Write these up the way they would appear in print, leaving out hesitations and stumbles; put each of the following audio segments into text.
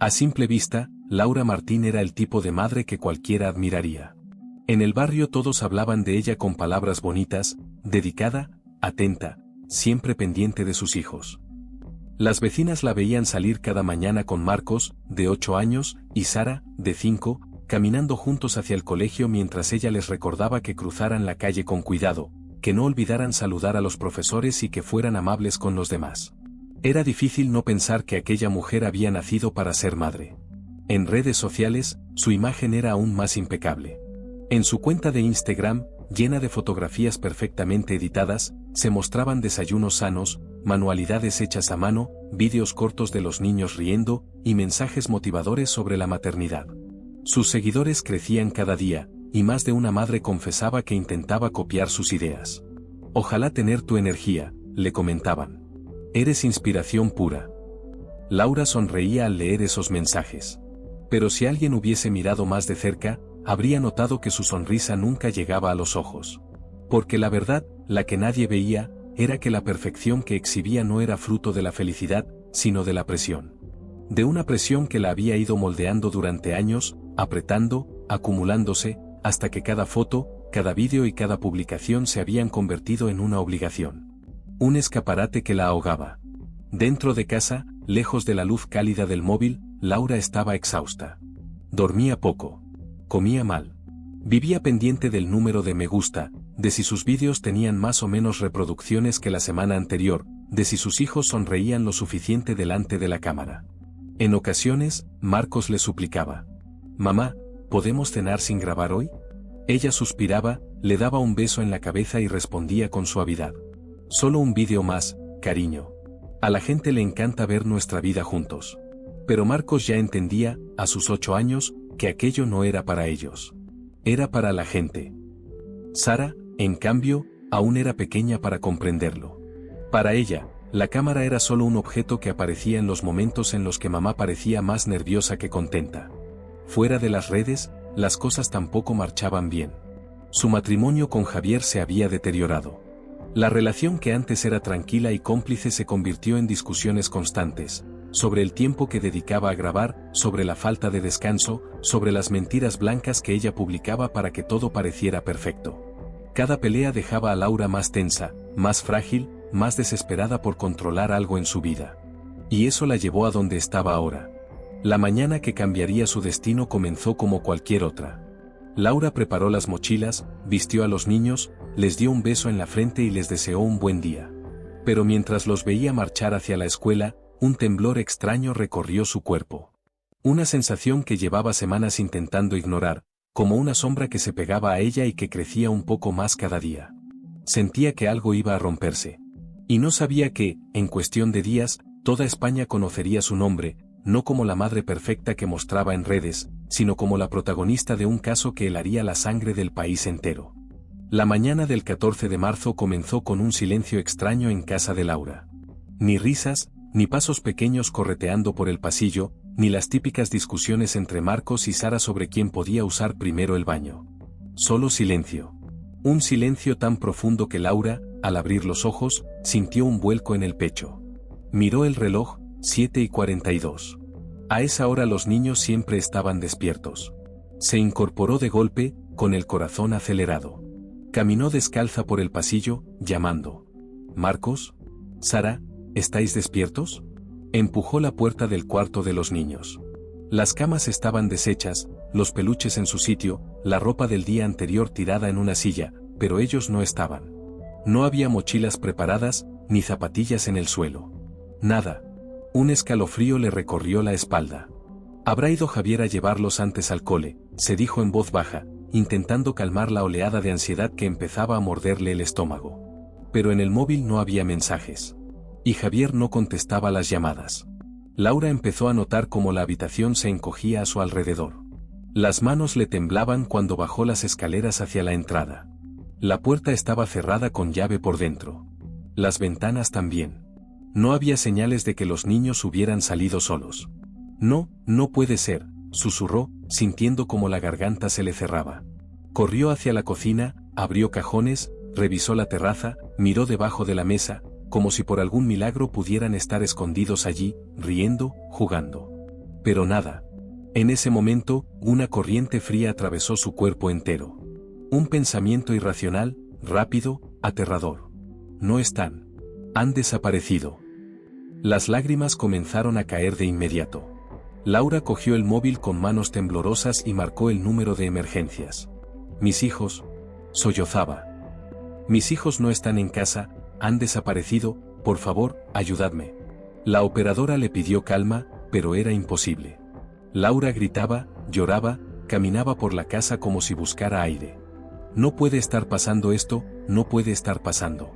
A simple vista, Laura Martín era el tipo de madre que cualquiera admiraría. En el barrio todos hablaban de ella con palabras bonitas, dedicada, atenta, siempre pendiente de sus hijos. Las vecinas la veían salir cada mañana con Marcos, de 8 años, y Sara, de 5, caminando juntos hacia el colegio mientras ella les recordaba que cruzaran la calle con cuidado, que no olvidaran saludar a los profesores y que fueran amables con los demás. Era difícil no pensar que aquella mujer había nacido para ser madre. En redes sociales, su imagen era aún más impecable. En su cuenta de Instagram, llena de fotografías perfectamente editadas, se mostraban desayunos sanos, manualidades hechas a mano, vídeos cortos de los niños riendo, y mensajes motivadores sobre la maternidad. Sus seguidores crecían cada día, y más de una madre confesaba que intentaba copiar sus ideas. Ojalá tener tu energía, le comentaban. Eres inspiración pura. Laura sonreía al leer esos mensajes. Pero si alguien hubiese mirado más de cerca, habría notado que su sonrisa nunca llegaba a los ojos. Porque la verdad, la que nadie veía, era que la perfección que exhibía no era fruto de la felicidad, sino de la presión. De una presión que la había ido moldeando durante años, apretando, acumulándose, hasta que cada foto, cada vídeo y cada publicación se habían convertido en una obligación. Un escaparate que la ahogaba. Dentro de casa, lejos de la luz cálida del móvil, Laura estaba exhausta. Dormía poco. Comía mal. Vivía pendiente del número de me gusta, de si sus vídeos tenían más o menos reproducciones que la semana anterior, de si sus hijos sonreían lo suficiente delante de la cámara. En ocasiones, Marcos le suplicaba: «Mamá, ¿podemos cenar sin grabar hoy?». Ella suspiraba, le daba un beso en la cabeza y respondía con suavidad: «Solo un vídeo más, cariño. A la gente le encanta ver nuestra vida juntos». Pero Marcos ya entendía, a sus 8 años, que aquello no era para ellos. Era para la gente. Sara, en cambio, aún era pequeña para comprenderlo. Para ella, la cámara era solo un objeto que aparecía en los momentos en los que mamá parecía más nerviosa que contenta. Fuera de las redes, las cosas tampoco marchaban bien. Su matrimonio con Javier se había deteriorado. La relación que antes era tranquila y cómplice se convirtió en discusiones constantes, sobre el tiempo que dedicaba a grabar, sobre la falta de descanso, sobre las mentiras blancas que ella publicaba para que todo pareciera perfecto. Cada pelea dejaba a Laura más tensa, más frágil, más desesperada por controlar algo en su vida. Y eso la llevó a donde estaba ahora. La mañana que cambiaría su destino comenzó como cualquier otra. Laura preparó las mochilas, vistió a los niños, les dio un beso en la frente y les deseó un buen día. Pero mientras los veía marchar hacia la escuela, un temblor extraño recorrió su cuerpo. Una sensación que llevaba semanas intentando ignorar, como una sombra que se pegaba a ella y que crecía un poco más cada día. Sentía que algo iba a romperse. Y no sabía que, en cuestión de días, toda España conocería su nombre, no como la madre perfecta que mostraba en redes, sino como la protagonista de un caso que helaría la sangre del país entero. La mañana del 14 de marzo comenzó con un silencio extraño en casa de Laura. Ni risas, ni pasos pequeños correteando por el pasillo, ni las típicas discusiones entre Marcos y Sara sobre quién podía usar primero el baño. Solo silencio. Un silencio tan profundo que Laura, al abrir los ojos, sintió un vuelco en el pecho. Miró el reloj, 7:42. A esa hora los niños siempre estaban despiertos. Se incorporó de golpe, con el corazón acelerado. Caminó descalza por el pasillo, llamando: «Marcos, Sara, ¿estáis despiertos?». Empujó la puerta del cuarto de los niños. Las camas estaban deshechas, los peluches en su sitio, la ropa del día anterior tirada en una silla, pero ellos no estaban. No había mochilas preparadas, ni zapatillas en el suelo. Nada. Un escalofrío le recorrió la espalda. «Habrá ido Javier a llevarlos antes al cole», se dijo en voz baja, intentando calmar la oleada de ansiedad que empezaba a morderle el estómago. Pero en el móvil no había mensajes. Y Javier no contestaba las llamadas. Laura empezó a notar cómo la habitación se encogía a su alrededor. Las manos le temblaban cuando bajó las escaleras hacia la entrada. La puerta estaba cerrada con llave por dentro. Las ventanas también. No había señales de que los niños hubieran salido solos. «No, no puede ser», susurró, sintiendo como la garganta se le cerraba. Corrió hacia la cocina, abrió cajones, revisó la terraza, miró debajo de la mesa, como si por algún milagro pudieran estar escondidos allí, riendo, jugando. Pero nada. En ese momento, una corriente fría atravesó su cuerpo entero. Un pensamiento irracional, rápido, aterrador. No están. Han desaparecido. Las lágrimas comenzaron a caer de inmediato. Laura cogió el móvil con manos temblorosas y marcó el número de emergencias. Mis hijos, sollozaba. Mis hijos no están en casa, han desaparecido, por favor, ayudadme. La operadora le pidió calma, pero era imposible. Laura gritaba, lloraba, caminaba por la casa como si buscara aire. No puede estar pasando esto, no puede estar pasando.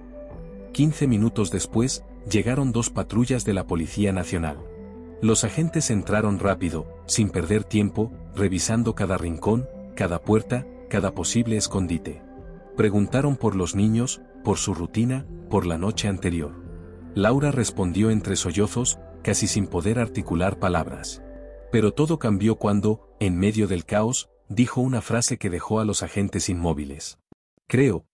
15 minutos después, llegaron 2 patrullas de la Policía Nacional. Los agentes entraron rápido, sin perder tiempo, revisando cada rincón, cada puerta, cada posible escondite. Preguntaron por los niños, por su rutina, por la noche anterior. Laura respondió entre sollozos, casi sin poder articular palabras. Pero todo cambió cuando, en medio del caos, dijo una frase que dejó a los agentes inmóviles. Creo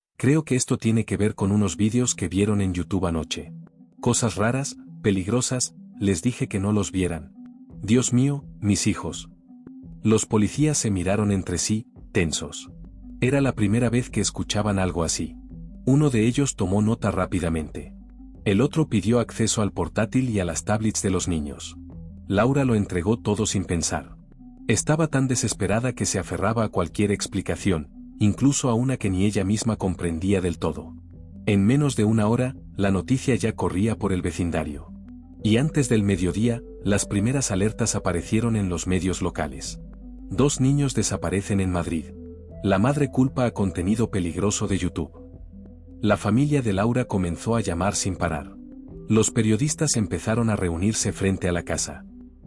que esto tiene que ver con unos vídeos que vieron en YouTube anoche. Cosas raras, peligrosas, les dije que no los vieran. Dios mío, mis hijos. Los policías se miraron entre sí, tensos. Era la primera vez que escuchaban algo así. Uno de ellos tomó nota rápidamente. El otro pidió acceso al portátil y a las tablets de los niños. Laura lo entregó todo sin pensar. Estaba tan desesperada que se aferraba a cualquier explicación, incluso a una que ni ella misma comprendía del todo. En menos de una hora, la noticia ya corría por el vecindario. Y antes del mediodía, las primeras alertas aparecieron en los medios locales. 2 niños desaparecen en Madrid. La madre culpa a contenido peligroso de YouTube. La familia de Laura comenzó a llamar sin parar. Los periodistas empezaron a reunirse frente a la casa.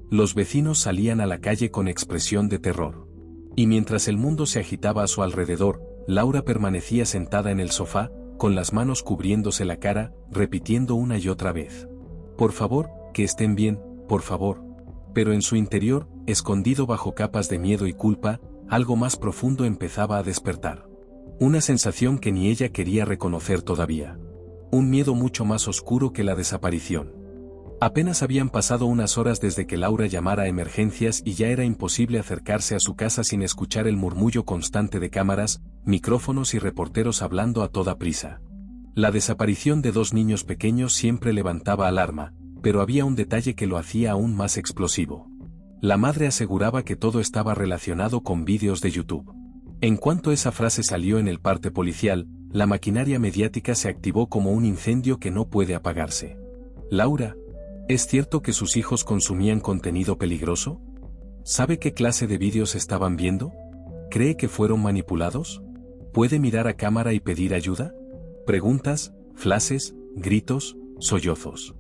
Los vecinos salían a la calle con expresión de terror. Y mientras el mundo se agitaba a su alrededor, Laura permanecía sentada en el sofá, con las manos cubriéndose la cara, repitiendo una y otra vez. Por favor, que estén bien, por favor. Pero en su interior, escondido bajo capas de miedo y culpa, algo más profundo empezaba a despertar. Una sensación que ni ella quería reconocer todavía. Un miedo mucho más oscuro que la desaparición. Apenas habían pasado unas horas desde que Laura llamara a emergencias y ya era imposible acercarse a su casa sin escuchar el murmullo constante de cámaras, micrófonos y reporteros hablando a toda prisa. La desaparición de 2 niños pequeños siempre levantaba alarma, pero había un detalle que lo hacía aún más explosivo. La madre aseguraba que todo estaba relacionado con vídeos de YouTube. En cuanto esa frase salió en el parte policial, la maquinaria mediática se activó como un incendio que no puede apagarse. Laura, ¿es cierto que sus hijos consumían contenido peligroso? ¿Sabe qué clase de vídeos estaban viendo? ¿Cree que fueron manipulados? ¿Puede mirar a cámara y pedir ayuda? Preguntas, flashes, gritos, sollozos.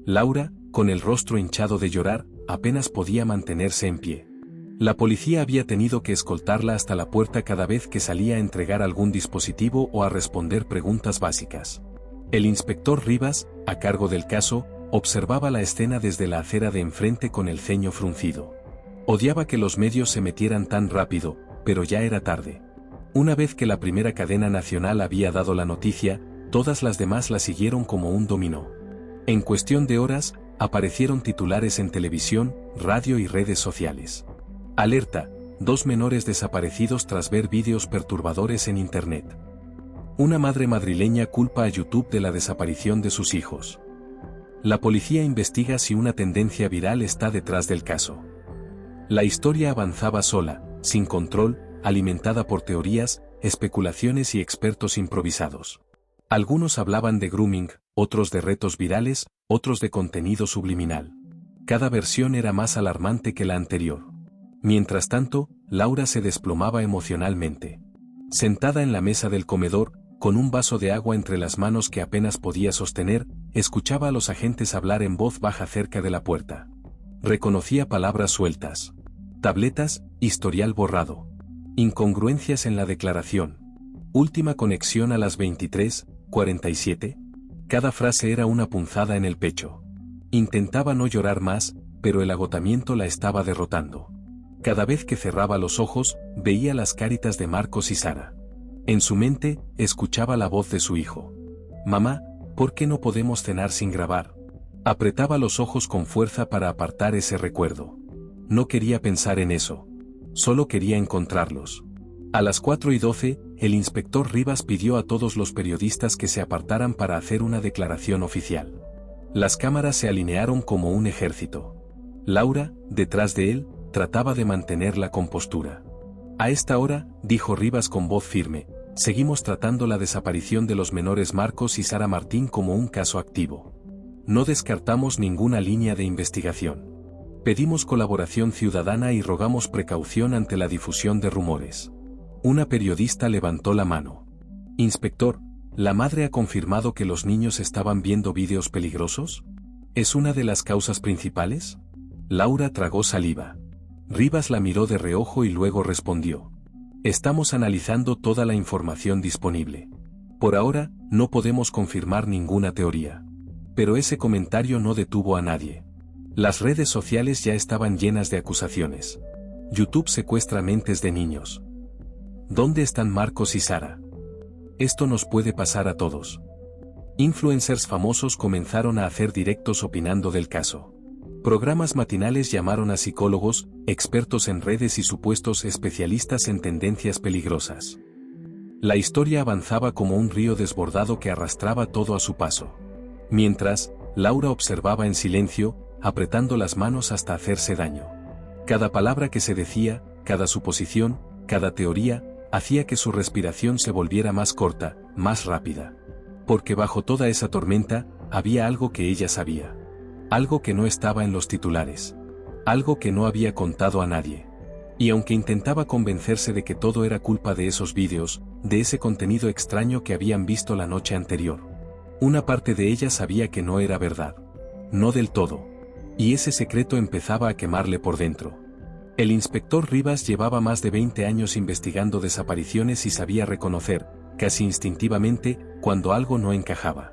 Laura, con el rostro hinchado de llorar, apenas podía mantenerse en pie. La policía había tenido que escoltarla hasta la puerta cada vez que salía a entregar algún dispositivo o a responder preguntas básicas. El inspector Rivas, a cargo del caso, observaba la escena desde la acera de enfrente con el ceño fruncido. Odiaba que los medios se metieran tan rápido, pero ya era tarde. Una vez que la primera cadena nacional había dado la noticia, todas las demás la siguieron como un dominó. En cuestión de horas, aparecieron titulares en televisión, radio y redes sociales. Alerta, 2 menores desaparecidos tras ver vídeos perturbadores en Internet. Una madre madrileña culpa a YouTube de la desaparición de sus hijos. La policía investiga si una tendencia viral está detrás del caso. La historia avanzaba sola, sin control, alimentada por teorías, especulaciones y expertos improvisados. Algunos hablaban de grooming, otros de retos virales, otros de contenido subliminal. Cada versión era más alarmante que la anterior. Mientras tanto, Laura se desplomaba emocionalmente. Sentada en la mesa del comedor, con un vaso de agua entre las manos que apenas podía sostener, escuchaba a los agentes hablar en voz baja cerca de la puerta. Reconocía palabras sueltas. Tabletas, historial borrado. Incongruencias en la declaración. Última conexión a las 23:47. Cada frase era una punzada en el pecho. Intentaba no llorar más, pero el agotamiento la estaba derrotando. Cada vez que cerraba los ojos, veía las caritas de Marcos y Sara. En su mente, escuchaba la voz de su hijo. Mamá, ¿por qué no podemos cenar sin grabar? Apretaba los ojos con fuerza para apartar ese recuerdo. No quería pensar en eso. Solo quería encontrarlos. A las 4:12, el inspector Rivas pidió a todos los periodistas que se apartaran para hacer una declaración oficial. Las cámaras se alinearon como un ejército. Laura, detrás de él, trataba de mantener la compostura. A esta hora, dijo Rivas con voz firme, seguimos tratando la desaparición de los menores Marcos y Sara Martín como un caso activo. No descartamos ninguna línea de investigación. Pedimos colaboración ciudadana y rogamos precaución ante la difusión de rumores. Una periodista levantó la mano. Inspector, ¿la madre ha confirmado que los niños estaban viendo vídeos peligrosos? ¿Es una de las causas principales? Laura tragó saliva. Rivas la miró de reojo y luego respondió. Estamos analizando toda la información disponible. Por ahora, no podemos confirmar ninguna teoría. Pero ese comentario no detuvo a nadie. Las redes sociales ya estaban llenas de acusaciones. YouTube secuestra mentes de niños. ¿Dónde están Marcos y Sara? Esto nos puede pasar a todos. Influencers famosos comenzaron a hacer directos opinando del caso. Programas matinales llamaron a psicólogos, expertos en redes y supuestos especialistas en tendencias peligrosas. La historia avanzaba como un río desbordado que arrastraba todo a su paso. Mientras, Laura observaba en silencio, apretando las manos hasta hacerse daño. Cada palabra que se decía, cada suposición, cada teoría, hacía que su respiración se volviera más corta, más rápida. Porque bajo toda esa tormenta, había algo que ella sabía. Algo que no estaba en los titulares. Algo que no había contado a nadie. Y aunque intentaba convencerse de que todo era culpa de esos vídeos, de ese contenido extraño que habían visto la noche anterior, una parte de ella sabía que no era verdad. No del todo. Y ese secreto empezaba a quemarle por dentro. El inspector Rivas llevaba más de 20 años investigando desapariciones y sabía reconocer, casi instintivamente, cuando algo no encajaba.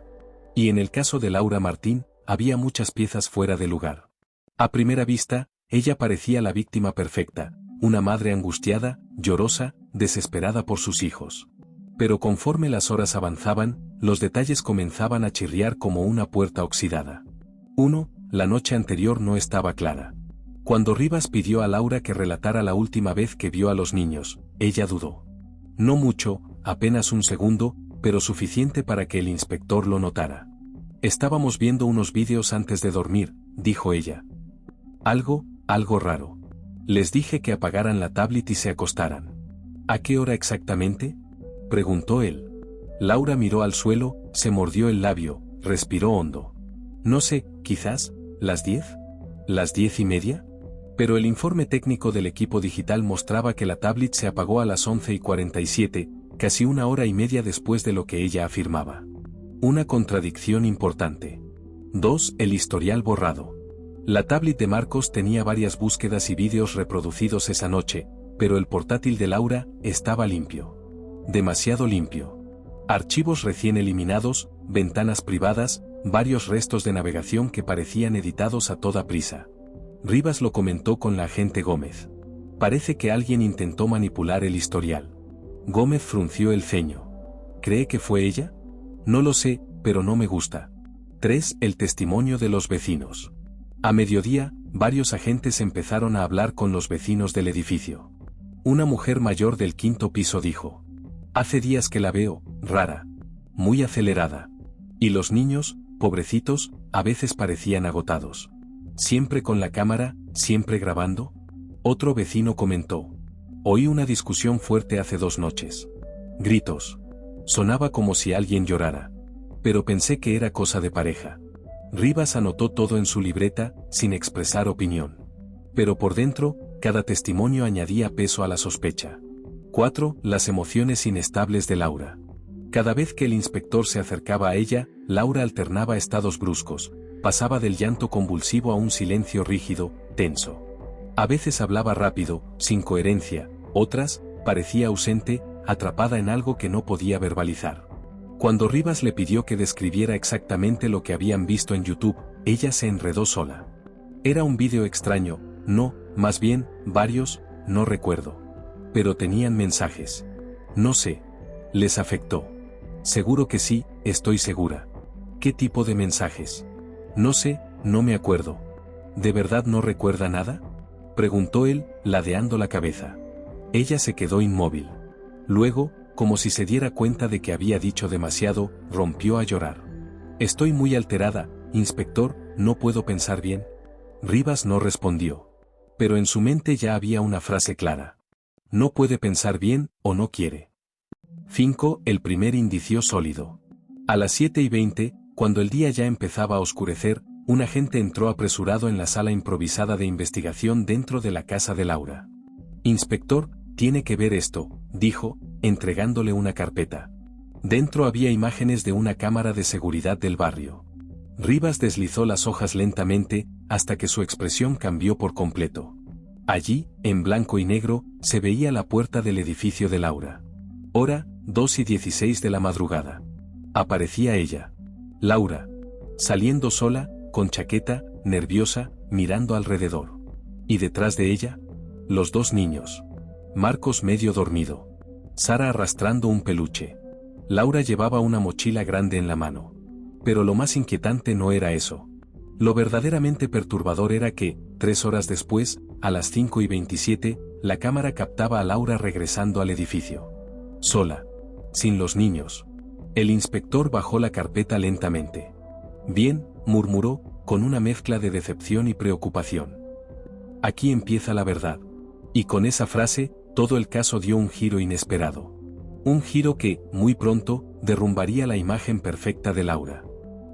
Y en el caso de Laura Martín, había muchas piezas fuera de lugar. A primera vista, ella parecía la víctima perfecta, una madre angustiada, llorosa, desesperada por sus hijos. Pero conforme las horas avanzaban, los detalles comenzaban a chirriar como una puerta oxidada. 1. La noche anterior no estaba clara. Cuando Rivas pidió a Laura que relatara la última vez que vio a los niños, ella dudó. No mucho, apenas un segundo, pero suficiente para que el inspector lo notara. Estábamos viendo unos vídeos antes de dormir, dijo ella. Algo raro. Les dije que apagaran la tablet y se acostaran. ¿A qué hora exactamente?, preguntó él. Laura miró al suelo, se mordió el labio, respiró hondo. No sé, quizás, ¿las 10? ¿Las 10:30? Pero el informe técnico del equipo digital mostraba que la tablet se apagó a las 11:47, casi una hora y media después de lo que ella afirmaba. Una contradicción importante. 2. El historial borrado. La tablet de Marcos tenía varias búsquedas y vídeos reproducidos esa noche, pero el portátil de Laura estaba limpio. Demasiado limpio. Archivos recién eliminados, ventanas privadas, varios restos de navegación que parecían editados a toda prisa. Rivas lo comentó con la agente Gómez. Parece que alguien intentó manipular el historial. Gómez frunció el ceño. ¿Cree que fue ella? No lo sé, pero no me gusta. 3. El testimonio de los vecinos. A mediodía, varios agentes empezaron a hablar con los vecinos del edificio. Una mujer mayor del 5º piso dijo: hace días que la veo, rara. Muy acelerada. Y los niños, pobrecitos, a veces parecían agotados. ¿Siempre con la cámara, siempre grabando? Otro vecino comentó: oí una discusión fuerte hace 2 noches. Gritos. Sonaba como si alguien llorara. Pero pensé que era cosa de pareja. Rivas anotó todo en su libreta, sin expresar opinión. Pero por dentro, cada testimonio añadía peso a la sospecha. 4. Las emociones inestables de Laura. Cada vez que el inspector se acercaba a ella, Laura alternaba estados bruscos, pasaba del llanto convulsivo a un silencio rígido, tenso. A veces hablaba rápido, sin coherencia, otras, parecía ausente, atrapada en algo que no podía verbalizar. Cuando Rivas le pidió que describiera exactamente lo que habían visto en YouTube, ella se enredó sola. Era un vídeo extraño, no, más bien, varios, no recuerdo. Pero tenían mensajes. No sé. ¿Les afectó? Seguro que sí, estoy segura. ¿Qué tipo de mensajes? No sé, no me acuerdo. ¿De verdad no recuerda nada?, preguntó él, ladeando la cabeza. Ella se quedó inmóvil. Luego, como si se diera cuenta de que había dicho demasiado, rompió a llorar. Estoy muy alterada, inspector, no puedo pensar bien. Rivas no respondió. Pero en su mente ya había una frase clara. No puede pensar bien, o no quiere. 5. El primer indicio sólido. A las 7:20, cuando el día ya empezaba a oscurecer, un agente entró apresurado en la sala improvisada de investigación dentro de la casa de Laura. Inspector, tiene que ver esto, dijo, entregándole una carpeta. Dentro había imágenes de una cámara de seguridad del barrio. Rivas deslizó las hojas lentamente, hasta que su expresión cambió por completo. Allí, en blanco y negro, se veía la puerta del edificio de Laura. Hora, 2:16 de la madrugada. Aparecía ella. Laura. Saliendo sola, con chaqueta, nerviosa, mirando alrededor. Y detrás de ella, los dos niños. Marcos medio dormido. Sara arrastrando un peluche. Laura llevaba una mochila grande en la mano. Pero lo más inquietante no era eso. Lo verdaderamente perturbador era que, 3 horas después, a las 5:27, la cámara captaba a Laura regresando al edificio. Sola. Sin los niños. El inspector bajó la carpeta lentamente. Bien, murmuró, con una mezcla de decepción y preocupación. Aquí empieza la verdad. Y con esa frase, todo el caso dio un giro inesperado. Un giro que, muy pronto, derrumbaría la imagen perfecta de Laura.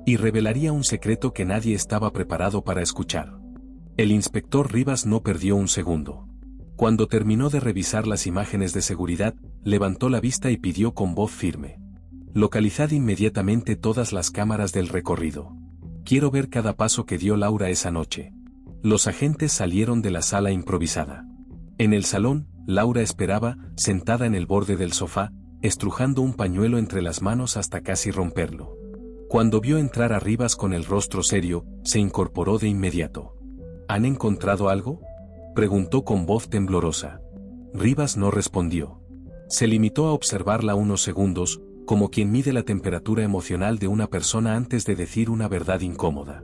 Y revelaría un secreto que nadie estaba preparado para escuchar. El inspector Rivas no perdió un segundo. Cuando terminó de revisar las imágenes de seguridad, levantó la vista y pidió con voz firme. Localizad inmediatamente todas las cámaras del recorrido. Quiero ver cada paso que dio Laura esa noche. Los agentes salieron de la sala improvisada. En el salón, Laura esperaba, sentada en el borde del sofá, estrujando un pañuelo entre las manos hasta casi romperlo. Cuando vio entrar a Rivas con el rostro serio, se incorporó de inmediato. ¿Han encontrado algo?, preguntó con voz temblorosa. Rivas no respondió. Se limitó a observarla unos segundos, como quien mide la temperatura emocional de una persona antes de decir una verdad incómoda.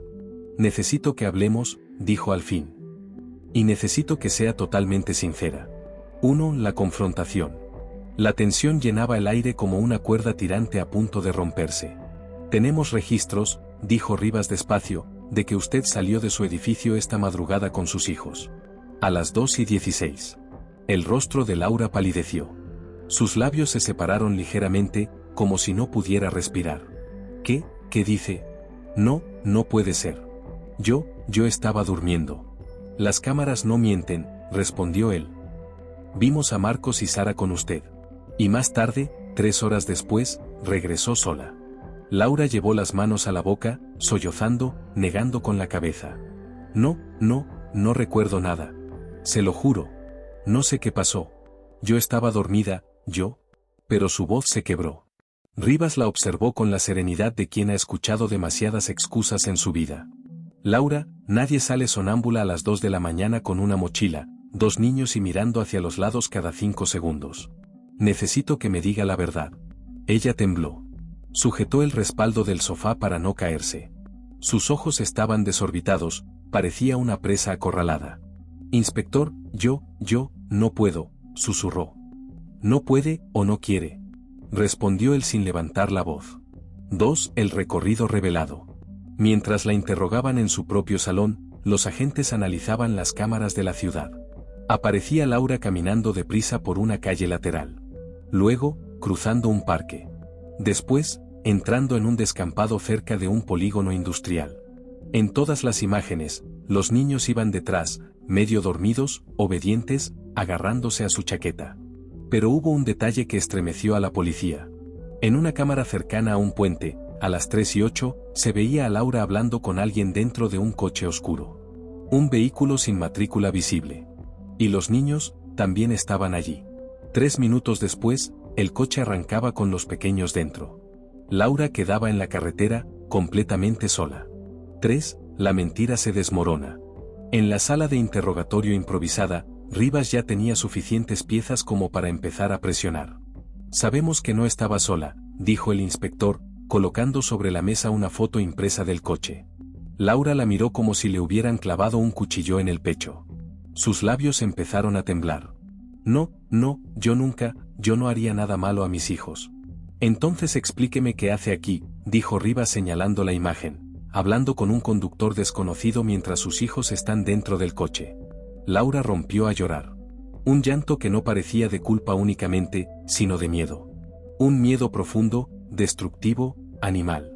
Necesito que hablemos, dijo al fin. Y necesito que sea totalmente sincera. 1. La confrontación. La tensión llenaba el aire como una cuerda tirante a punto de romperse. Tenemos registros, dijo Rivas despacio, de que usted salió de su edificio esta madrugada con sus hijos. A las 2:16. El rostro de Laura palideció. Sus labios se separaron ligeramente, como si no pudiera respirar. ¿Qué? ¿Qué dice? No, no puede ser. Yo estaba durmiendo. Las cámaras no mienten, respondió él. Vimos a Marcos y Sara con usted. Y más tarde, 3 horas después, regresó sola. Laura llevó las manos a la boca, sollozando, negando con la cabeza. No recuerdo nada. Se lo juro. No sé qué pasó. Yo estaba dormida, pero su voz se quebró. Rivas la observó con la serenidad de quien ha escuchado demasiadas excusas en su vida. Laura, nadie sale sonámbula a las 2 de la mañana con una mochila, 2 niños y mirando hacia los lados cada 5 segundos. Necesito que me diga la verdad. Ella tembló. Sujetó el respaldo del sofá para no caerse. Sus ojos estaban desorbitados, parecía una presa acorralada. Inspector, yo no puedo, susurró. No puede o no quiere, respondió él sin levantar la voz. 2. El recorrido revelado. Mientras la interrogaban en su propio salón, los agentes analizaban las cámaras de la ciudad. Aparecía Laura caminando deprisa por una calle lateral. Luego, cruzando un parque. Después, entrando en un descampado cerca de un polígono industrial. En todas las imágenes, los niños iban detrás, medio dormidos, obedientes, agarrándose a su chaqueta. Pero hubo un detalle que estremeció a la policía. En una cámara cercana a un puente, a las 3:08, se veía a Laura hablando con alguien dentro de un coche oscuro. Un vehículo sin matrícula visible. Y los niños, también estaban allí. 3 minutos después, el coche arrancaba con los pequeños dentro. Laura quedaba en la carretera, completamente sola. 3. La mentira se desmorona. En la sala de interrogatorio improvisada, Rivas ya tenía suficientes piezas como para empezar a presionar. Sabemos que no estaba sola, dijo el inspector, colocando sobre la mesa una foto impresa del coche. Laura la miró como si le hubieran clavado un cuchillo en el pecho. Sus labios empezaron a temblar. No, no, yo no haría nada malo a mis hijos. Entonces explíqueme qué hace aquí, dijo Rivas señalando la imagen, hablando con un conductor desconocido mientras sus hijos están dentro del coche. Laura rompió a llorar. Un llanto que no parecía de culpa únicamente, sino de miedo. Un miedo profundo, destructivo, animal.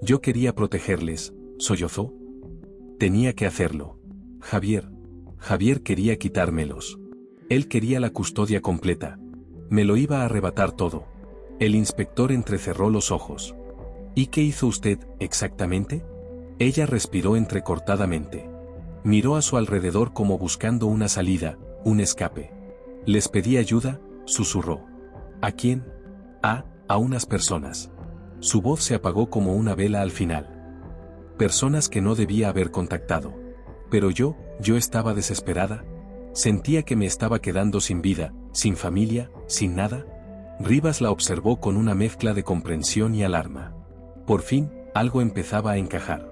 Yo quería protegerles, sollozó. Tenía que hacerlo. Javier quería quitármelos. Él quería la custodia completa. Me lo iba a arrebatar todo. El inspector entrecerró los ojos. ¿Y qué hizo usted, exactamente? Ella respiró entrecortadamente. Miró a su alrededor como buscando una salida, un escape. Les pedí ayuda, susurró. ¿A quién? A unas personas. Su voz se apagó como una vela al final. Personas que no debía haber contactado. Pero yo estaba desesperada. Sentía que me estaba quedando sin vida, sin familia, sin nada. Rivas la observó con una mezcla de comprensión y alarma. Por fin, algo empezaba a encajar.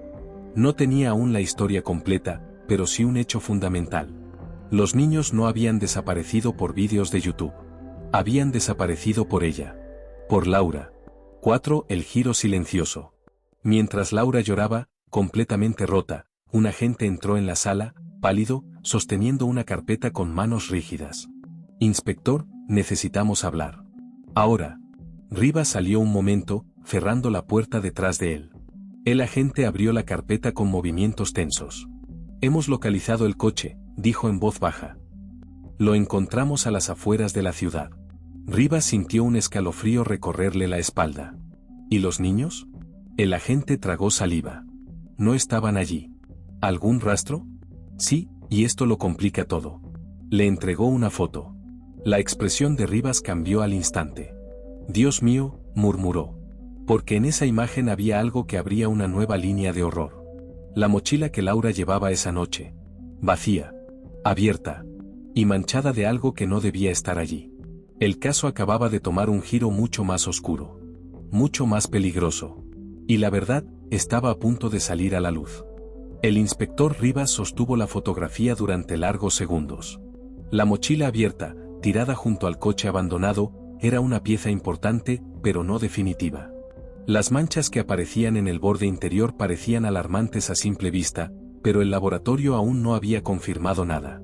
No tenía aún la historia completa, pero sí un hecho fundamental. Los niños no habían desaparecido por vídeos de YouTube. Habían desaparecido por ella. Por Laura. 4. El giro silencioso. Mientras Laura lloraba, completamente rota, un agente entró en la sala, pálido, sosteniendo una carpeta con manos rígidas. Inspector, necesitamos hablar. Ahora. Rivas salió un momento, cerrando la puerta detrás de él. El agente abrió la carpeta con movimientos tensos. Hemos localizado el coche, dijo en voz baja. Lo encontramos a las afueras de la ciudad. Rivas sintió un escalofrío recorrerle la espalda. ¿Y los niños? El agente tragó saliva. No estaban allí. ¿Algún rastro? Sí, y esto lo complica todo. Le entregó una foto. La expresión de Rivas cambió al instante. Dios mío, murmuró. Porque en esa imagen había algo que abría una nueva línea de horror. La mochila que Laura llevaba esa noche. Vacía. Abierta. Y manchada de algo que no debía estar allí. El caso acababa de tomar un giro mucho más oscuro. Mucho más peligroso. Y la verdad, estaba a punto de salir a la luz. El inspector Rivas sostuvo la fotografía durante largos segundos. La mochila abierta, tirada junto al coche abandonado, era una pieza importante, pero no definitiva. Las manchas que aparecían en el borde interior parecían alarmantes a simple vista, pero el laboratorio aún no había confirmado nada.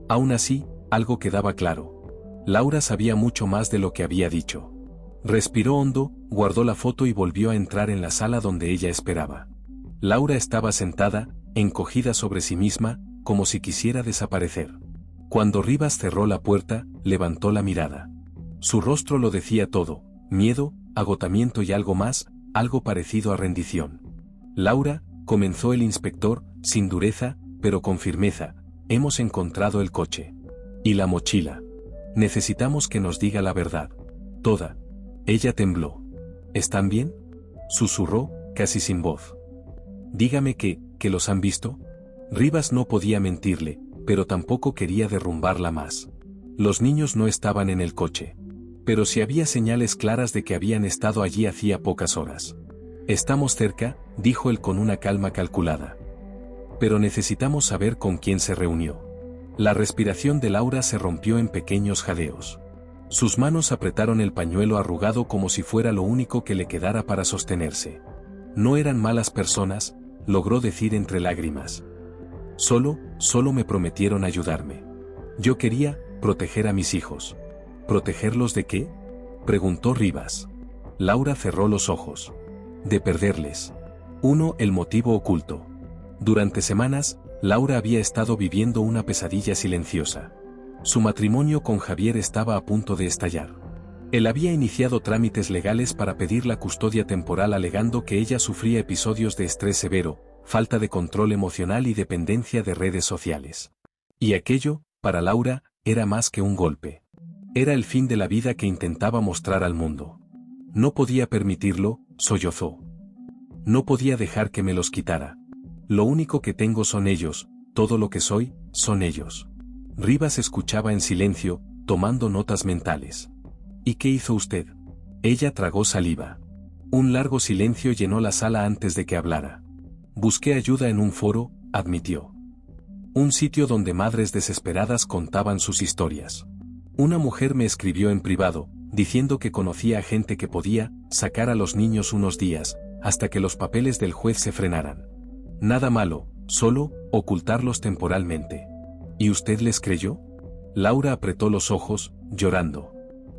Aún así, algo quedaba claro. Laura sabía mucho más de lo que había dicho. Respiró hondo, guardó la foto y volvió a entrar en la sala donde ella esperaba. Laura estaba sentada, encogida sobre sí misma, como si quisiera desaparecer. Cuando Rivas cerró la puerta, levantó la mirada. Su rostro lo decía todo: miedo, agotamiento y algo más, algo parecido a rendición. Laura, comenzó el inspector, sin dureza, pero con firmeza, hemos encontrado el coche. Y la mochila. Necesitamos que nos diga la verdad. Toda. Ella tembló. ¿Están bien?, susurró, casi sin voz. Dígame que los han visto. Rivas no podía mentirle, pero tampoco quería derrumbarla más. Los niños no estaban en el coche. Pero sí había señales claras de que habían estado allí hacía pocas horas. Estamos cerca, dijo él con una calma calculada. Pero necesitamos saber con quién se reunió. La respiración de Laura se rompió en pequeños jadeos. Sus manos apretaron el pañuelo arrugado como si fuera lo único que le quedara para sostenerse. No eran malas personas, logró decir entre lágrimas. Solo me prometieron ayudarme. Yo quería proteger a mis hijos. ¿Protegerlos de qué?, preguntó Rivas. Laura cerró los ojos. De perderles. 1. El motivo oculto. Durante semanas, Laura había estado viviendo una pesadilla silenciosa. Su matrimonio con Javier estaba a punto de estallar. Él había iniciado trámites legales para pedir la custodia temporal alegando que ella sufría episodios de estrés severo, falta de control emocional y dependencia de redes sociales. Y aquello, para Laura, era más que un golpe. Era el fin de la vida que intentaba mostrar al mundo. No podía permitirlo, sollozó. No podía dejar que me los quitara. Lo único que tengo son ellos, todo lo que soy, son ellos. Rivas escuchaba en silencio, tomando notas mentales. ¿Y qué hizo usted? Ella tragó saliva. Un largo silencio llenó la sala antes de que hablara. Busqué ayuda en un foro, admitió. Un sitio donde madres desesperadas contaban sus historias. Una mujer me escribió en privado, diciendo que conocía a gente que podía sacar a los niños unos días, hasta que los papeles del juez se frenaran. Nada malo, solo ocultarlos temporalmente. ¿Y usted les creyó? Laura apretó los ojos, llorando.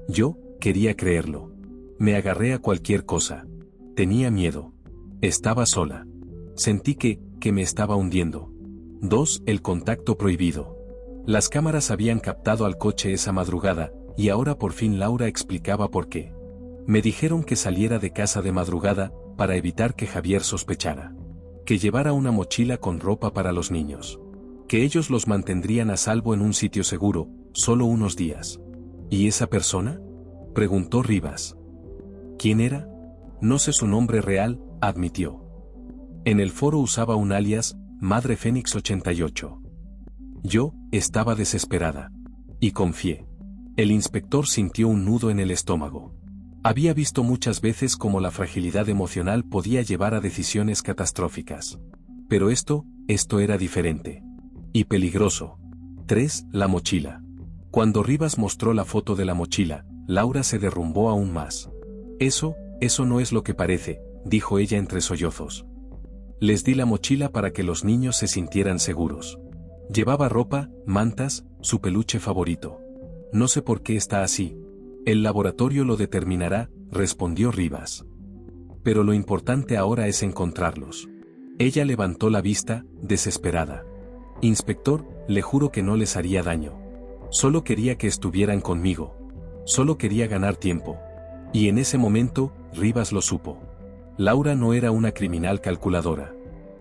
Yo quería creerlo. Me agarré a cualquier cosa. Tenía miedo. Estaba sola. Sentí que me estaba hundiendo. 2. El contacto prohibido. Las cámaras habían captado al coche esa madrugada, y ahora por fin Laura explicaba por qué. Me dijeron que saliera de casa de madrugada, para evitar que Javier sospechara. Que llevara una mochila con ropa para los niños. Que ellos los mantendrían a salvo en un sitio seguro, solo unos días. ¿Y esa persona? Preguntó Rivas. ¿Quién era? No sé su nombre real, admitió. En el foro usaba un alias, Madre Fénix 88. Yo estaba desesperada. Y confié. El inspector sintió un nudo en el estómago. Había visto muchas veces cómo la fragilidad emocional podía llevar a decisiones catastróficas. Pero esto era diferente. Y peligroso. 3. La mochila. Cuando Rivas mostró la foto de la mochila, Laura se derrumbó aún más. Eso no es lo que parece, dijo ella entre sollozos. Les di la mochila para que los niños se sintieran seguros. Llevaba ropa, mantas, su peluche favorito. No sé por qué está así. El laboratorio lo determinará, respondió Rivas. Pero lo importante ahora es encontrarlos. Ella levantó la vista, desesperada. Inspector, le juro que no les haría daño. Solo quería que estuvieran conmigo. Solo quería ganar tiempo. Y en ese momento, Rivas lo supo. Laura no era una criminal calculadora.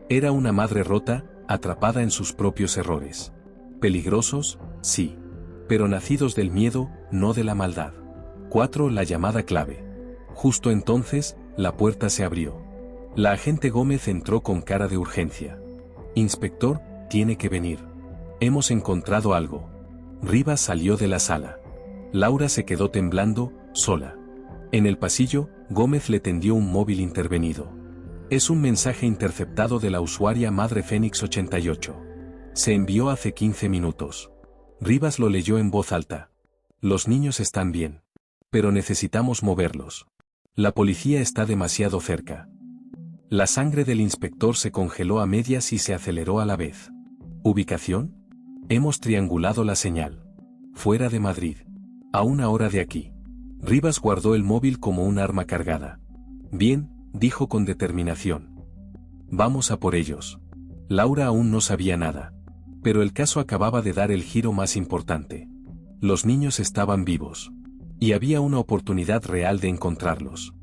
Era una madre rota, atrapada en sus propios errores. Peligrosos, sí. Pero nacidos del miedo, no de la maldad. 4. La llamada clave. Justo entonces, la puerta se abrió. La agente Gómez entró con cara de urgencia. Inspector, tiene que venir. Hemos encontrado algo. Rivas salió de la sala. Laura se quedó temblando, sola. En el pasillo, Gómez le tendió un móvil intervenido. Es un mensaje interceptado de la usuaria Madre Fénix 88. Se envió hace 15 minutos. Rivas lo leyó en voz alta. Los niños están bien. Pero necesitamos moverlos. La policía está demasiado cerca. La sangre del inspector se congeló a medias y se aceleró a la vez. ¿Ubicación? Hemos triangulado la señal. Fuera de Madrid. A 1 hora de aquí. Rivas guardó el móvil como un arma cargada. Bien, dijo con determinación. Vamos a por ellos. Laura aún no sabía nada. Pero el caso acababa de dar el giro más importante. Los niños estaban vivos. Y había una oportunidad real de encontrarlos.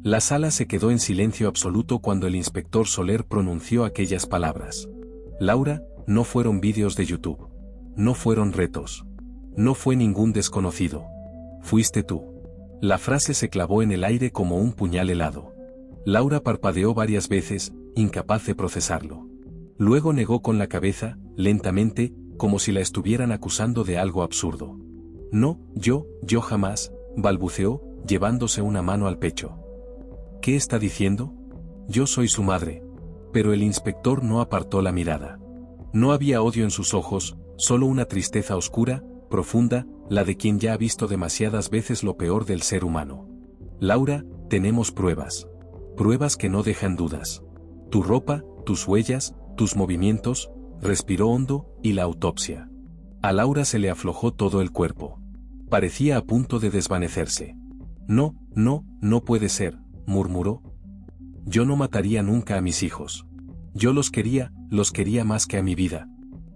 La sala se quedó en silencio absoluto cuando el inspector Soler pronunció aquellas palabras. Laura, no fueron vídeos de YouTube. No fueron retos. No fue ningún desconocido. Fuiste tú. La frase se clavó en el aire como un puñal helado. Laura parpadeó varias veces, incapaz de procesarlo. Luego negó con la cabeza, lentamente, como si la estuvieran acusando de algo absurdo. No, yo jamás, balbuceó, llevándose una mano al pecho. ¿Qué está diciendo? Yo soy su madre. Pero el inspector no apartó la mirada. No había odio en sus ojos, solo una tristeza oscura, profunda, la de quien ya ha visto demasiadas veces lo peor del ser humano. Laura, tenemos pruebas. Pruebas que no dejan dudas. Tu ropa, tus huellas, tus movimientos, respiró hondo, y la autopsia. A Laura se le aflojó todo el cuerpo. Parecía a punto de desvanecerse. No puede ser, murmuró. Yo no mataría nunca a mis hijos. Yo los quería más que a mi vida.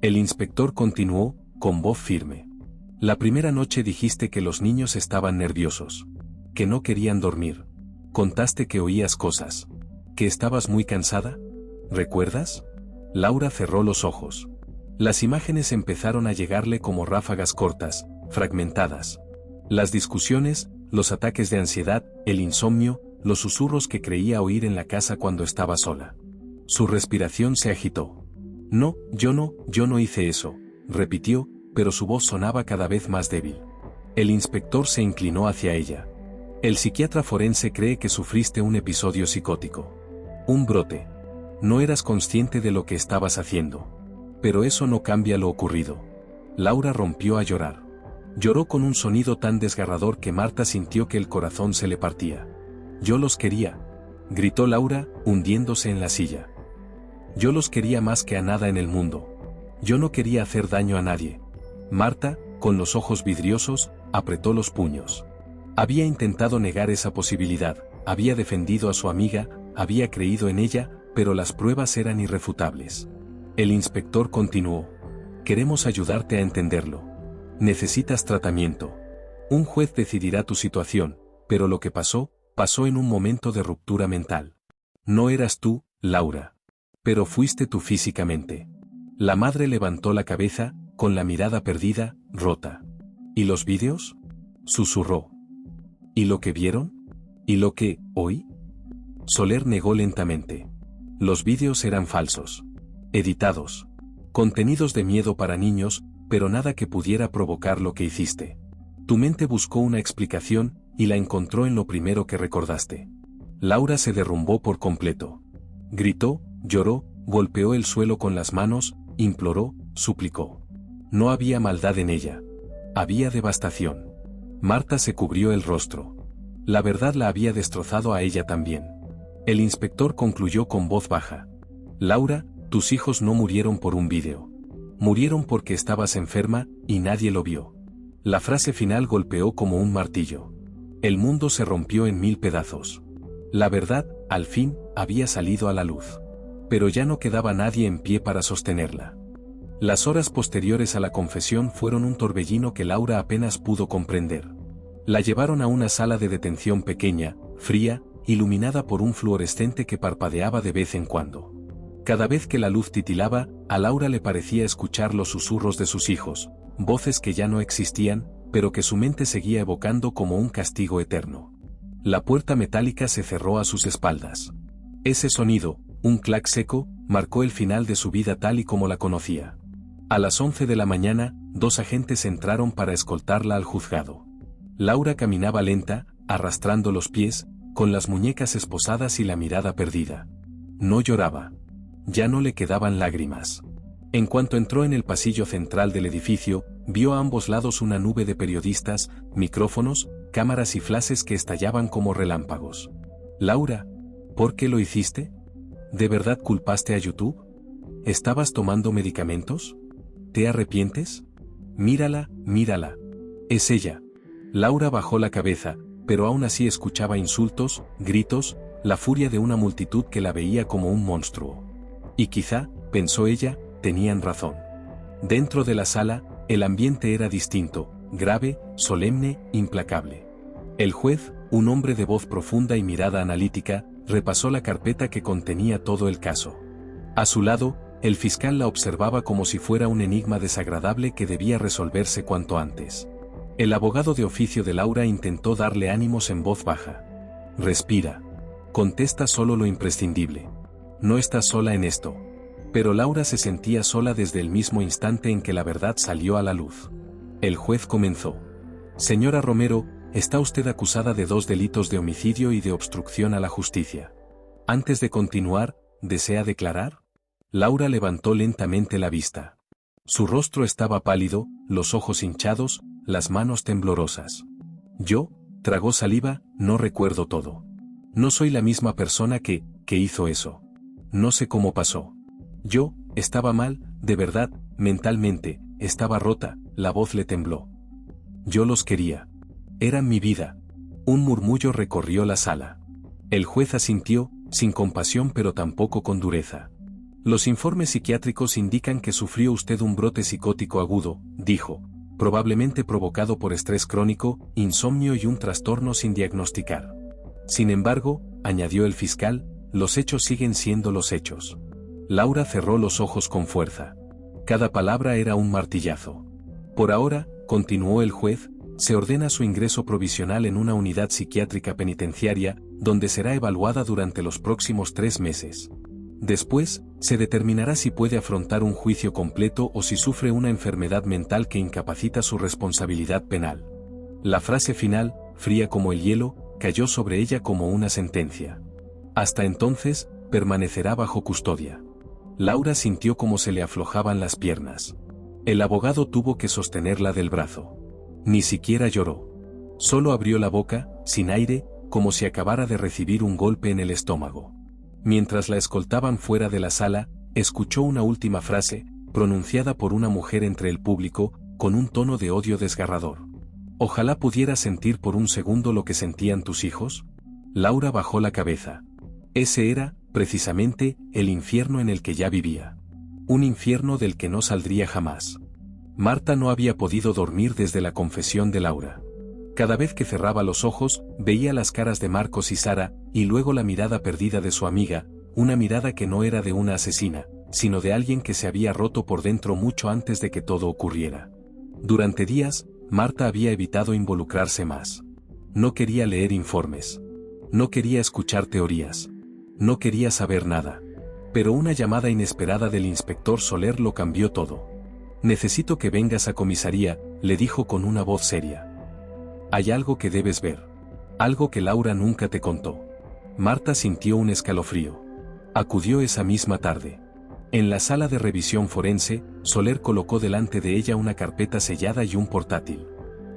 El inspector continuó, con voz firme. La primera noche dijiste que los niños estaban nerviosos. Que no querían dormir. Contaste que oías cosas. Que estabas muy cansada. ¿Recuerdas? Laura cerró los ojos. Las imágenes empezaron a llegarle como ráfagas cortas, fragmentadas. Las discusiones, los ataques de ansiedad, el insomnio, los susurros que creía oír en la casa cuando estaba sola. Su respiración se agitó. No, yo no hice eso, repitió, pero su voz sonaba cada vez más débil. El inspector se inclinó hacia ella. El psiquiatra forense cree que sufriste un episodio psicótico. Un brote. No eras consciente de lo que estabas haciendo. Pero eso no cambia lo ocurrido. Laura rompió a llorar. Lloró con un sonido tan desgarrador que Marta sintió que el corazón se le partía. Yo los quería, gritó Laura, hundiéndose en la silla. Yo los quería más que a nada en el mundo. Yo no quería hacer daño a nadie. Marta, con los ojos vidriosos, apretó los puños. Había intentado negar esa posibilidad, había defendido a su amiga, había creído en ella, pero las pruebas eran irrefutables. El inspector continuó. Queremos ayudarte a entenderlo. Necesitas tratamiento. Un juez decidirá tu situación, pero lo que pasó, pasó en un momento de ruptura mental. No eras tú, Laura. Pero fuiste tú físicamente. La madre levantó la cabeza, con la mirada perdida, rota. ¿Y los vídeos? Susurró. ¿Y lo que vieron? ¿Y lo que, oí? Soler negó lentamente. Los vídeos eran falsos. Editados. Contenidos de miedo para niños, pero nada que pudiera provocar lo que hiciste. Tu mente buscó una explicación, y la encontró en lo primero que recordaste. Laura se derrumbó por completo. Gritó, lloró, golpeó el suelo con las manos, imploró, suplicó. No había maldad en ella. Había devastación. Marta se cubrió el rostro. La verdad la había destrozado a ella también. El inspector concluyó con voz baja. Laura, tus hijos no murieron por un vídeo. Murieron porque estabas enferma, y nadie lo vio. La frase final golpeó como un martillo. El mundo se rompió en 1000 pedazos. La verdad, al fin, había salido a la luz. Pero ya no quedaba nadie en pie para sostenerla. Las horas posteriores a la confesión fueron un torbellino que Laura apenas pudo comprender. La llevaron a una sala de detención pequeña, fría, iluminada por un fluorescente que parpadeaba de vez en cuando. Cada vez que la luz titilaba, a Laura le parecía escuchar los susurros de sus hijos, voces que ya no existían, pero que su mente seguía evocando como un castigo eterno. La puerta metálica se cerró a sus espaldas. Ese sonido, un clac seco, marcó el final de su vida tal y como la conocía. A las 11 de la mañana, 2 agentes entraron para escoltarla al juzgado. Laura caminaba lenta, arrastrando los pies, con las muñecas esposadas y la mirada perdida. No lloraba. Ya no le quedaban lágrimas. En cuanto entró en el pasillo central del edificio, vio a ambos lados una nube de periodistas, micrófonos, cámaras y flashes que estallaban como relámpagos. Laura, ¿por qué lo hiciste? ¿De verdad culpaste a YouTube? ¿Estabas tomando medicamentos? ¿Te arrepientes? Mírala, mírala. Es ella. Laura bajó la cabeza, pero aún así escuchaba insultos, gritos, la furia de una multitud que la veía como un monstruo. Y quizá, pensó ella, tenían razón. Dentro de la sala, el ambiente era distinto, grave, solemne, implacable. El juez, un hombre de voz profunda y mirada analítica, repasó la carpeta que contenía todo el caso. A su lado, el fiscal la observaba como si fuera un enigma desagradable que debía resolverse cuanto antes. El abogado de oficio de Laura intentó darle ánimos en voz baja. Respira. Contesta solo lo imprescindible. No estás sola en esto. Pero Laura se sentía sola desde el mismo instante en que la verdad salió a la luz. El juez comenzó. Señora Romero, está usted acusada de 2 delitos de homicidio y de obstrucción a la justicia. Antes de continuar, ¿desea declarar? Laura levantó lentamente la vista. Su rostro estaba pálido, los ojos hinchados, las manos temblorosas. Yo, tragó saliva, no recuerdo todo. No soy la misma persona que hizo eso. No sé cómo pasó. Yo, estaba mal, de verdad, mentalmente, estaba rota, la voz le tembló. Yo los quería. Eran mi vida. Un murmullo recorrió la sala. El juez asintió, sin compasión pero tampoco con dureza. Los informes psiquiátricos indican que sufrió usted un brote psicótico agudo, dijo, probablemente provocado por estrés crónico, insomnio y un trastorno sin diagnosticar. Sin embargo, añadió el fiscal, los hechos siguen siendo los hechos. Laura cerró los ojos con fuerza. Cada palabra era un martillazo. Por ahora, continuó el juez, se ordena su ingreso provisional en una unidad psiquiátrica penitenciaria, donde será evaluada durante los próximos 3 meses. Después, se determinará si puede afrontar un juicio completo o si sufre una enfermedad mental que incapacita su responsabilidad penal. La frase final, fría como el hielo, cayó sobre ella como una sentencia. Hasta entonces, permanecerá bajo custodia. Laura sintió como se le aflojaban las piernas. El abogado tuvo que sostenerla del brazo. Ni siquiera lloró. Solo abrió la boca, sin aire, como si acabara de recibir un golpe en el estómago. Mientras la escoltaban fuera de la sala, escuchó una última frase, pronunciada por una mujer entre el público, con un tono de odio desgarrador. Ojalá pudieras sentir por un segundo lo que sentían tus hijos. Laura bajó la cabeza. Ese era, precisamente, el infierno en el que ya vivía. Un infierno del que no saldría jamás. Marta no había podido dormir desde la confesión de Laura. Cada vez que cerraba los ojos, veía las caras de Marcos y Sara, y luego la mirada perdida de su amiga, una mirada que no era de una asesina, sino de alguien que se había roto por dentro mucho antes de que todo ocurriera. Durante días, Marta había evitado involucrarse más. No quería leer informes. No quería escuchar teorías. No quería saber nada. Pero una llamada inesperada del inspector Soler lo cambió todo. Necesito que vengas a comisaría, le dijo con una voz seria. Hay algo que debes ver. Algo que Laura nunca te contó. Marta sintió un escalofrío. Acudió esa misma tarde. En la sala de revisión forense, Soler colocó delante de ella una carpeta sellada y un portátil.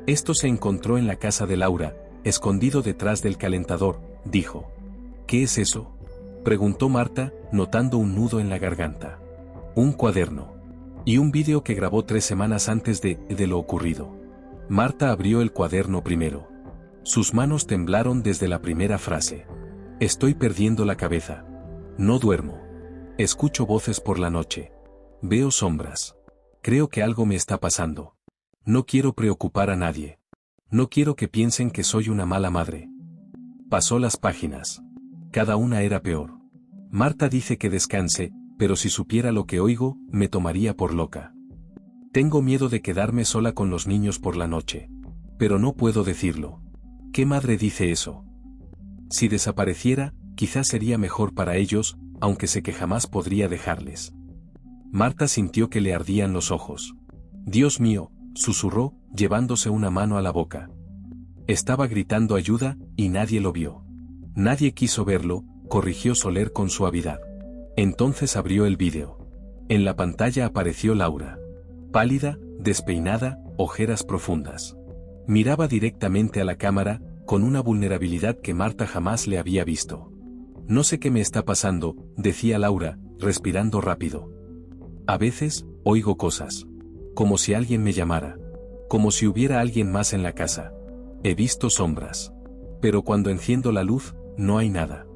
Esto se encontró en la casa de Laura, escondido detrás del calentador, dijo. ¿Qué es eso?, preguntó Marta, notando un nudo en la garganta. Un cuaderno. Y un vídeo que grabó 3 semanas antes de lo ocurrido. Marta abrió el cuaderno primero. Sus manos temblaron desde la primera frase. Estoy perdiendo la cabeza. No duermo. Escucho voces por la noche. Veo sombras. Creo que algo me está pasando. No quiero preocupar a nadie. No quiero que piensen que soy una mala madre. Pasó las páginas. Cada una era peor. Marta dice que descanse, pero si supiera lo que oigo, me tomaría por loca. Tengo miedo de quedarme sola con los niños por la noche. Pero no puedo decirlo. ¿Qué madre dice eso? Si desapareciera, quizás sería mejor para ellos, aunque sé que jamás podría dejarles. Marta sintió que le ardían los ojos. Dios mío, susurró, llevándose una mano a la boca. Estaba gritando ayuda, y nadie lo vio. Nadie quiso verlo, corrigió Soler con suavidad. Entonces abrió el vídeo. En la pantalla apareció Laura. Pálida, despeinada, ojeras profundas. Miraba directamente a la cámara, con una vulnerabilidad que Marta jamás le había visto. No sé qué me está pasando, decía Laura, respirando rápido. A veces, oigo cosas. Como si alguien me llamara. Como si hubiera alguien más en la casa. He visto sombras. Pero cuando enciendo la luz, no hay nada.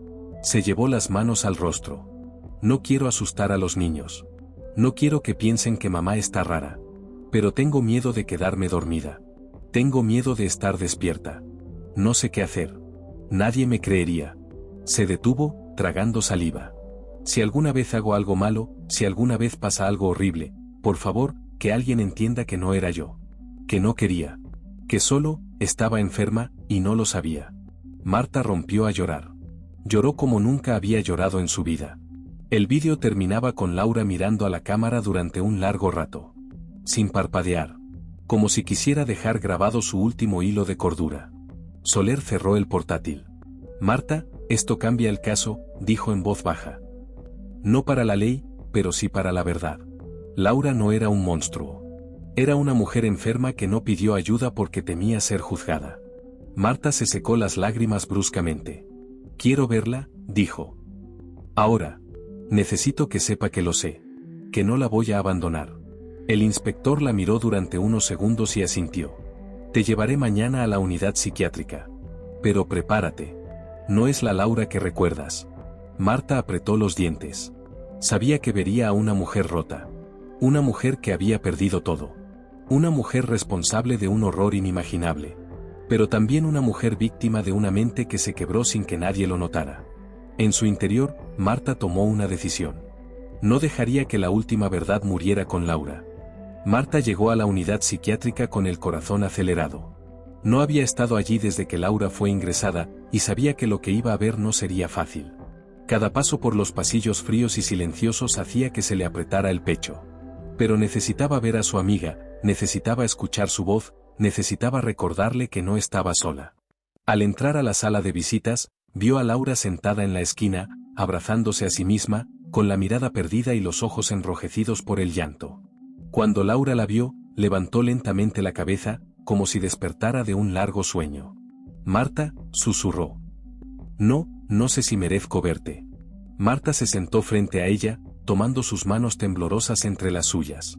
Se llevó las manos al rostro. No quiero asustar a los niños. No quiero que piensen que mamá está rara. Pero tengo miedo de quedarme dormida. Tengo miedo de estar despierta. No sé qué hacer. Nadie me creería. Se detuvo, tragando saliva. Si alguna vez hago algo malo, si alguna vez pasa algo horrible, por favor, que alguien entienda que no era yo. Que no quería. Que solo, estaba enferma, y no lo sabía. Marta rompió a llorar. Lloró como nunca había llorado en su vida. El vídeo terminaba con Laura mirando a la cámara durante un largo rato. Sin parpadear. Como si quisiera dejar grabado su último hilo de cordura. Soler cerró el portátil. Marta, esto cambia el caso, dijo en voz baja. No para la ley, pero sí para la verdad. Laura no era un monstruo. Era una mujer enferma que no pidió ayuda porque temía ser juzgada. Marta se secó las lágrimas bruscamente. Quiero verla, dijo. Ahora. Necesito que sepa que lo sé. Que no la voy a abandonar. El inspector la miró durante unos segundos y asintió. Te llevaré mañana a la unidad psiquiátrica. Pero prepárate. No es la Laura que recuerdas. Marta apretó los dientes. Sabía que vería a una mujer rota. Una mujer que había perdido todo. Una mujer responsable de un horror inimaginable. Pero también una mujer víctima de una mente que se quebró sin que nadie lo notara. En su interior, Marta tomó una decisión. No dejaría que la última verdad muriera con Laura. Marta llegó a la unidad psiquiátrica con el corazón acelerado. No había estado allí desde que Laura fue ingresada, y sabía que lo que iba a ver no sería fácil. Cada paso por los pasillos fríos y silenciosos hacía que se le apretara el pecho. Pero necesitaba ver a su amiga, necesitaba escuchar su voz, necesitaba recordarle que no estaba sola. Al entrar a la sala de visitas, vio a Laura sentada en la esquina, abrazándose a sí misma, con la mirada perdida y los ojos enrojecidos por el llanto. Cuando Laura la vio, levantó lentamente la cabeza, como si despertara de un largo sueño. «Marta», susurró. «No, no sé si merezco verte». Marta se sentó frente a ella, tomando sus manos temblorosas entre las suyas.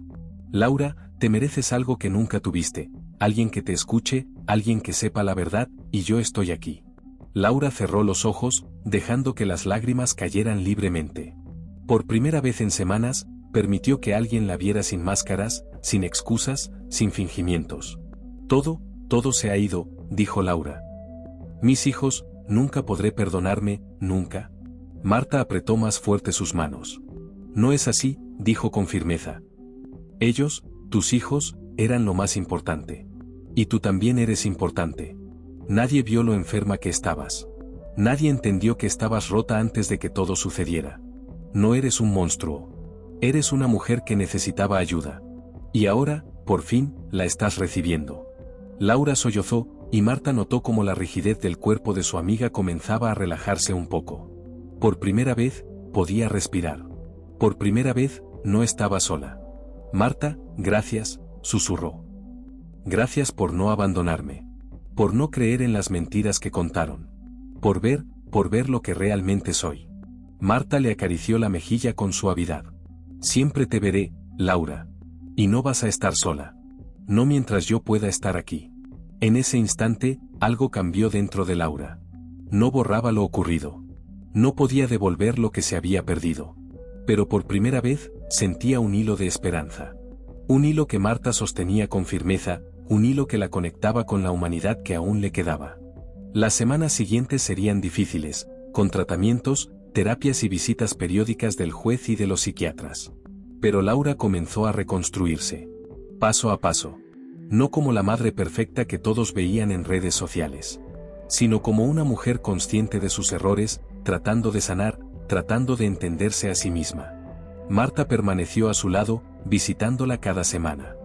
«Laura, te mereces algo que nunca tuviste, alguien que te escuche, alguien que sepa la verdad, y yo estoy aquí». Laura cerró los ojos, dejando que las lágrimas cayeran libremente. Por primera vez en semanas, permitió que alguien la viera sin máscaras, sin excusas, sin fingimientos. Todo se ha ido», dijo Laura. «Mis hijos, nunca podré perdonarme, nunca». Marta apretó más fuerte sus manos. «No es así», dijo con firmeza. «Ellos, tus hijos, eran lo más importante. Y tú también eres importante. Nadie vio lo enferma que estabas. Nadie entendió que estabas rota antes de que todo sucediera. No eres un monstruo. Eres una mujer que necesitaba ayuda. Y ahora, por fin, la estás recibiendo». Laura sollozó, y Marta notó cómo la rigidez del cuerpo de su amiga comenzaba a relajarse un poco. Por primera vez, podía respirar. Por primera vez, no estaba sola. «Marta, gracias», susurró. «Gracias por no abandonarme. Por no creer en las mentiras que contaron. Por ver lo que realmente soy». Marta le acarició la mejilla con suavidad. «Siempre te veré, Laura. Y no vas a estar sola. No mientras yo pueda estar aquí». En ese instante, algo cambió dentro de Laura. No borraba lo ocurrido. No podía devolver lo que se había perdido. Pero por primera vez, sentía un hilo de esperanza. Un hilo que Marta sostenía con firmeza, un hilo que la conectaba con la humanidad que aún le quedaba. Las semanas siguientes serían difíciles, con tratamientos, terapias y visitas periódicas del juez y de los psiquiatras. Pero Laura comenzó a reconstruirse. Paso a paso. No como la madre perfecta que todos veían en redes sociales, sino como una mujer consciente de sus errores, tratando de sanar, tratando de entenderse a sí misma. Marta permaneció a su lado, visitándola cada semana.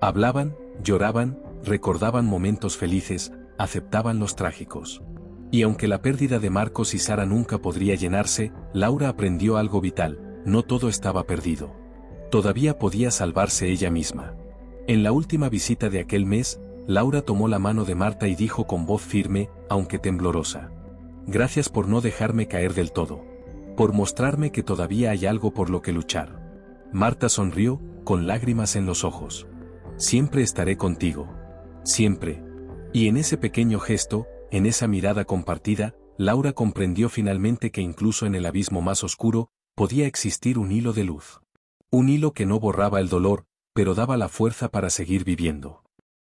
Hablaban, lloraban, recordaban momentos felices, aceptaban los trágicos. Y aunque la pérdida de Marcos y Sara nunca podría llenarse, Laura aprendió algo vital: no todo estaba perdido. Todavía podía salvarse ella misma. En la última visita de aquel mes, Laura tomó la mano de Marta y dijo con voz firme, aunque temblorosa: «Gracias por no dejarme caer del todo. Por mostrarme que todavía hay algo por lo que luchar». Marta sonrió, con lágrimas en los ojos. «Siempre estaré contigo. Siempre». Y en ese pequeño gesto, en esa mirada compartida, Laura comprendió finalmente que incluso en el abismo más oscuro, podía existir un hilo de luz. Un hilo que no borraba el dolor, pero daba la fuerza para seguir viviendo.